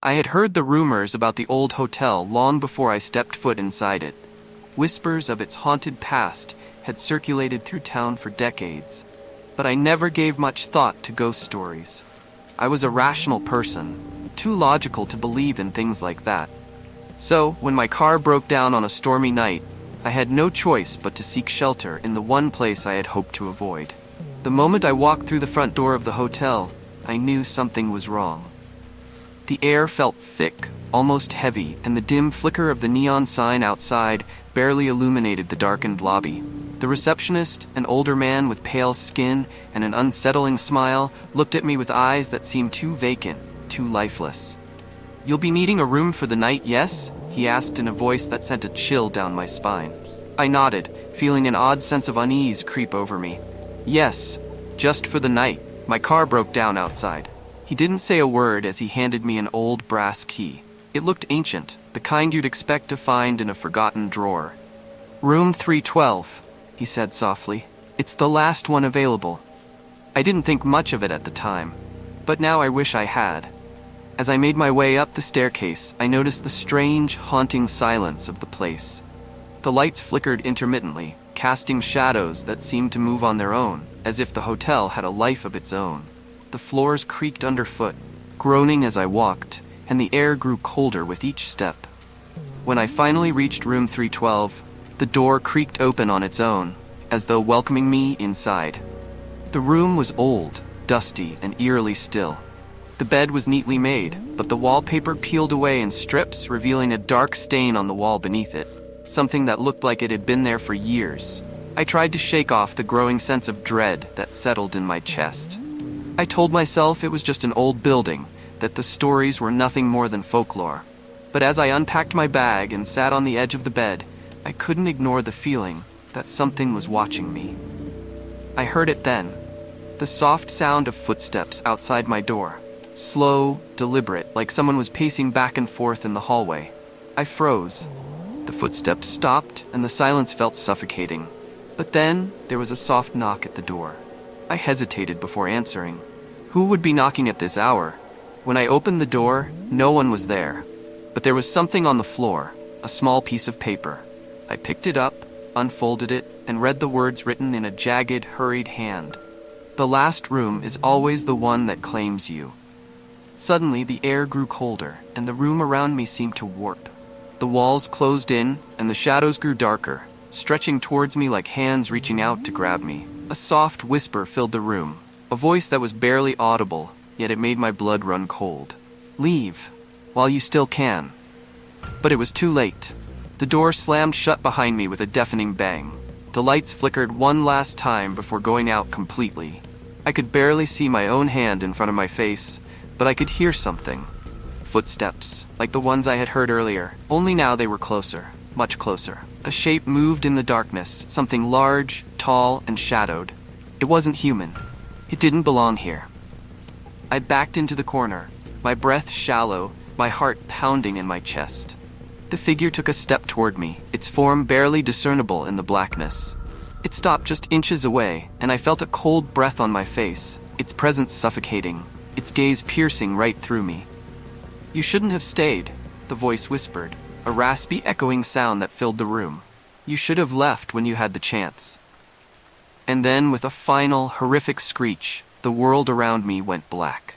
I had heard the rumors about the old hotel long before I stepped foot inside it. Whispers of its haunted past had circulated through town for decades, but I never gave much thought to ghost stories. I was a rational person, too logical to believe in things like that. So, when my car broke down on a stormy night, I had no choice but to seek shelter in the one place I had hoped to avoid. The moment I walked through the front door of the hotel, I knew something was wrong. The air felt thick, almost heavy, and the dim flicker of the neon sign outside barely illuminated the darkened lobby. The receptionist, an older man with pale skin and an unsettling smile, looked at me with eyes that seemed too vacant, too lifeless. "You'll be needing a room for the night, yes?" he asked in a voice that sent a chill down my spine. I nodded, feeling an odd sense of unease creep over me. "Yes, just for the night. My car broke down outside." He didn't say a word as he handed me an old brass key. It looked ancient, the kind you'd expect to find in a forgotten drawer. "Room 312, he said softly. "It's the last one available." I didn't think much of it at the time, but now I wish I had. As I made my way up the staircase, I noticed the strange, haunting silence of the place. The lights flickered intermittently, casting shadows that seemed to move on their own, as if the hotel had a life of its own. The floors creaked underfoot, groaning as I walked, and the air grew colder with each step. When I finally reached room 312, the door creaked open on its own, as though welcoming me inside. The room was old, dusty, and eerily still. The bed was neatly made, but the wallpaper peeled away in strips, revealing a dark stain on the wall beneath it, something that looked like it had been there for years. I tried to shake off the growing sense of dread that settled in my chest. I told myself it was just an old building, that the stories were nothing more than folklore. But as I unpacked my bag and sat on the edge of the bed, I couldn't ignore the feeling that something was watching me. I heard it then, the soft sound of footsteps outside my door. Slow, deliberate, like someone was pacing back and forth in the hallway. I froze. The footsteps stopped, and the silence felt suffocating. But then, there was a soft knock at the door. I hesitated before answering. Who would be knocking at this hour? When I opened the door, no one was there. But there was something on the floor, a small piece of paper. I picked it up, unfolded it, and read the words written in a jagged, hurried hand. "The last room is always the one that claims you." Suddenly, the air grew colder, and the room around me seemed to warp. The walls closed in, and the shadows grew darker, stretching towards me like hands reaching out to grab me. A soft whisper filled the room, a voice that was barely audible, yet it made my blood run cold. "Leave, while you still can." But it was too late. The door slammed shut behind me with a deafening bang. The lights flickered one last time before going out completely. I could barely see my own hand in front of my face, but I could hear something. Footsteps, like the ones I had heard earlier, only now they were closer, much closer. A shape moved in the darkness, something large, tall, and shadowed. It wasn't human. It didn't belong here. I backed into the corner, my breath shallow, my heart pounding in my chest. The figure took a step toward me, its form barely discernible in the blackness. It stopped just inches away, and I felt a cold breath on my face, its presence suffocating, its gaze piercing right through me. "You shouldn't have stayed," the voice whispered, a raspy, echoing sound that filled the room. "You should have left when you had the chance." And then, with a final, horrific screech, the world around me went black.